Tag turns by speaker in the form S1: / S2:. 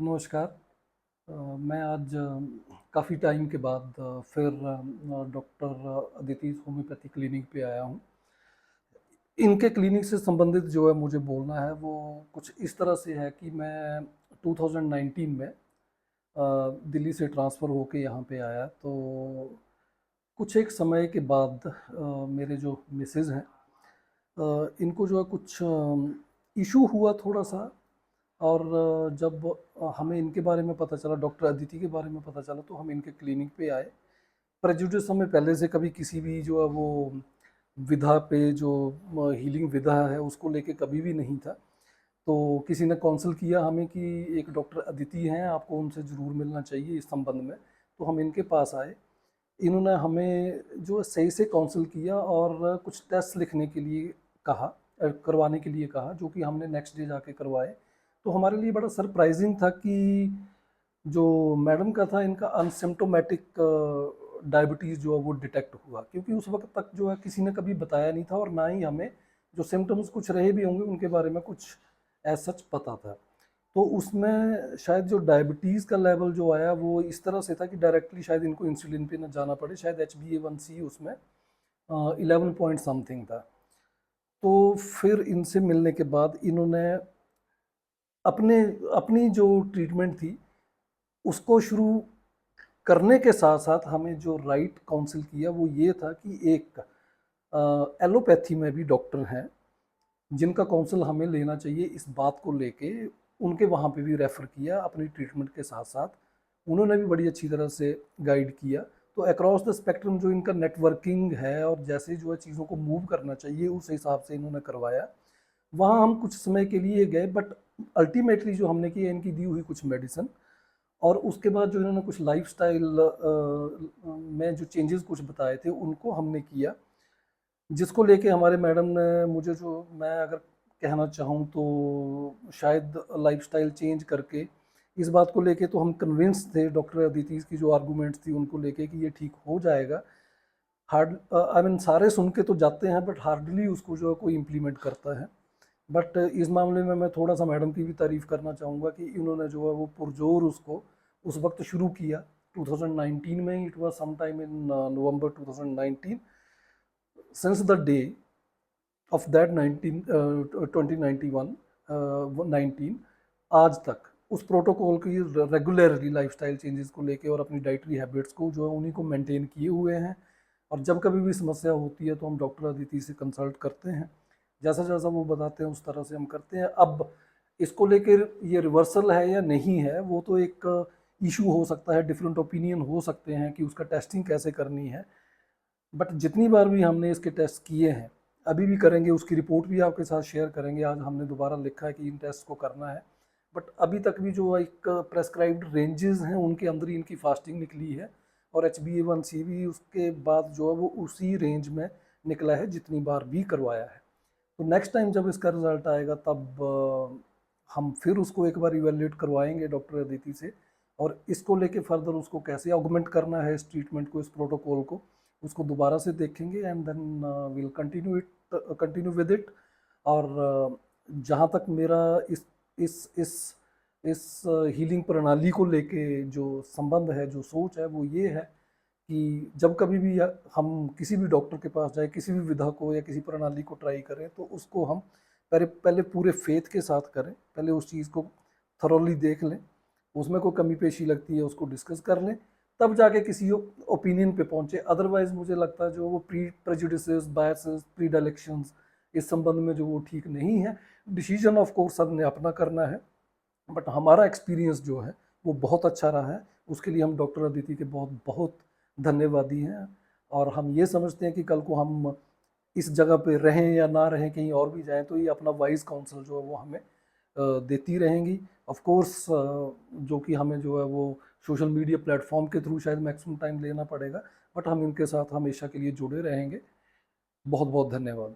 S1: नमस्कार। मैं आज काफ़ी टाइम के बाद फिर डॉक्टर अदिति होम्योपैथी क्लिनिक पे आया हूँ। इनके क्लिनिक से संबंधित जो है मुझे बोलना है वो कुछ इस तरह से है कि मैं 2019 में दिल्ली से ट्रांसफ़र होके यहाँ पे आया। तो कुछ एक समय के बाद मेरे जो मिसेज़ हैं, इनको जो है कुछ इशू हुआ थोड़ा-सा। और जब हमें इनके बारे में पता चला, डॉक्टर अदिति के बारे में पता चला, तो हम इनके क्लिनिक पे आए। प्रेजुडिस हमें पहले से कभी किसी भी जो है वो विधा पे, जो हीलिंग विधा है उसको लेके कभी भी नहीं था। तो किसी ने काउंसल किया हमें कि एक डॉक्टर अदिति हैं, आपको उनसे ज़रूर मिलना चाहिए इस संबंध में। तो हम इनके पास आए। इन्होंने हमें जो सही से काउंसल किया और कुछ टेस्ट लिखने के लिए कहा, करवाने के लिए कहा, जो कि हमने नेक्स्ट डे जाके करवाए। तो हमारे लिए बड़ा सरप्राइजिंग था कि जो मैडम का था, इनका अनसिम्टोमेटिक डायबिटीज़ जो है वो डिटेक्ट हुआ, क्योंकि उस वक्त तक जो है किसी ने कभी बताया नहीं था और ना ही हमें जो सिम्टम्स कुछ रहे भी होंगे उनके बारे में कुछ एज सच पता था। तो उसमें शायद जो डायबिटीज़ का लेवल जो आया वो इस तरह से था कि डायरेक्टली शायद इनको इंसुलिन पे न जाना पड़े। शायद HbA1c उसमें 11 पॉइंट समथिंग था। तो फिर इनसे मिलने के बाद इन्होंने अपने अपनी जो ट्रीटमेंट थी उसको शुरू करने के साथ साथ हमें जो राइट काउंसिल किया वो ये था कि एक एलोपैथी में भी डॉक्टर हैं जिनका काउंसिल हमें लेना चाहिए इस बात को लेके। उनके वहाँ पे भी रेफ़र किया अपनी ट्रीटमेंट के साथ साथ। उन्होंने भी बड़ी अच्छी तरह से गाइड किया। तो अक्रॉस द स्पेक्ट्रम जो इनका नेटवर्किंग है और जैसे जो है चीज़ों को मूव करना चाहिए उस हिसाब से इन्होंने करवाया। वहाँ हम कुछ समय के लिए गए, बट अल्टीमेटली जो हमने किया, इनकी दी हुई कुछ मेडिसिन और उसके बाद जो इन्होंने कुछ लाइफस्टाइल में जो चेंजेस कुछ बताए थे उनको हमने किया, जिसको लेके हमारे मैडम ने मुझे, जो मैं अगर कहना चाहूँ तो शायद लाइफस्टाइल चेंज करके इस बात को लेके तो हम कन्विंस थे, डॉक्टर अदिति की जो आर्गूमेंट्स थी उनको लेके कि ये ठीक हो जाएगा। हार्ड आई मीन सारे सुन के तो जाते हैं बट हार्डली उसको जो है कोई इम्प्लीमेंट करता है। बट इस मामले में मैं थोड़ा सा मैडम की भी तारीफ़ करना चाहूँगा कि इन्होंने जो है वो पुरजोर उसको उस वक्त शुरू किया 2019 में। It was some time in November 2019। Since the day of that 19 2091 19 आज तक उस प्रोटोकॉल की रेगुलरली लाइफस्टाइल चेंजेस को लेके और अपनी डाइटरी हैबिट्स को जो है उन्हीं को मेंटेन किए हुए हैं। और जब कभी भी समस्या होती है तो हम डॉक्टर अदिति से कंसल्ट करते हैं, जैसा जैसा वो बताते हैं उस तरह से हम करते हैं। अब इसको लेकर ये रिवर्सल है या नहीं है वो तो एक इशू हो सकता है, डिफरेंट ओपिनियन हो सकते हैं कि उसका टेस्टिंग कैसे करनी है। बट जितनी बार भी हमने इसके टेस्ट किए हैं, अभी भी करेंगे, उसकी रिपोर्ट भी आपके साथ शेयर करेंगे। आज हमने दोबारा लिखा है कि इन टेस्ट को करना है, बट अभी तक भी जो एक प्रेस्क्राइब्ड रेंजेस हैं उनके अंदर ही इनकी फास्टिंग निकली है। और HbA1c भी उसके बाद जो है वो उसी रेंज में निकला है जितनी बार भी करवाया है। तो नेक्स्ट टाइम जब इसका रिजल्ट आएगा तब हम फिर उसको एक बार इवेल्युएट करवाएंगे डॉक्टर अदिति से, और इसको लेके फर्दर उसको कैसे ऑगमेंट करना है, इस ट्रीटमेंट को, इस प्रोटोकॉल को, उसको दोबारा से देखेंगे and then will continue with it. और जहाँ तक मेरा इस इस हीलिंग प्रणाली को लेके जो संबंध है, जो सोच है, वो ये है कि जब कभी भी हम किसी भी डॉक्टर के पास जाए, किसी भी विधा को या किसी प्रणाली को ट्राई करें, तो उसको हम पहले पहले पूरे फेथ के साथ करें। पहले उस चीज़ को थॉरोली देख लें, उसमें कोई कमी पेशी लगती है उसको डिस्कस कर लें, तब जाके किसी ओपिनियन पे पहुंचे। अदरवाइज मुझे लगता है जो वो प्री प्रेजुडिसेस, बायसेस, प्री डायलेक्शंस, इस संबंध में जो वो ठीक नहीं है। डिसीजन ऑफ कोर्स सबने अपना करना है, बट हमारा एक्सपीरियंस जो है वो बहुत अच्छा रहा है। उसके लिए हम डॉक्टर अदिति के बहुत बहुत धन्यवादी हैं। और हम ये समझते हैं कि कल को हम इस जगह पे रहें या ना रहें, कहीं और भी जाएं, तो ये अपना वाइज काउंसिल जो है वो हमें देती रहेंगी। ऑफ कोर्स जो कि हमें जो है वो सोशल मीडिया प्लेटफॉर्म के थ्रू शायद मैक्सिमम टाइम लेना पड़ेगा, बट हम इनके साथ हमेशा के लिए जुड़े रहेंगे। बहुत बहुत धन्यवाद।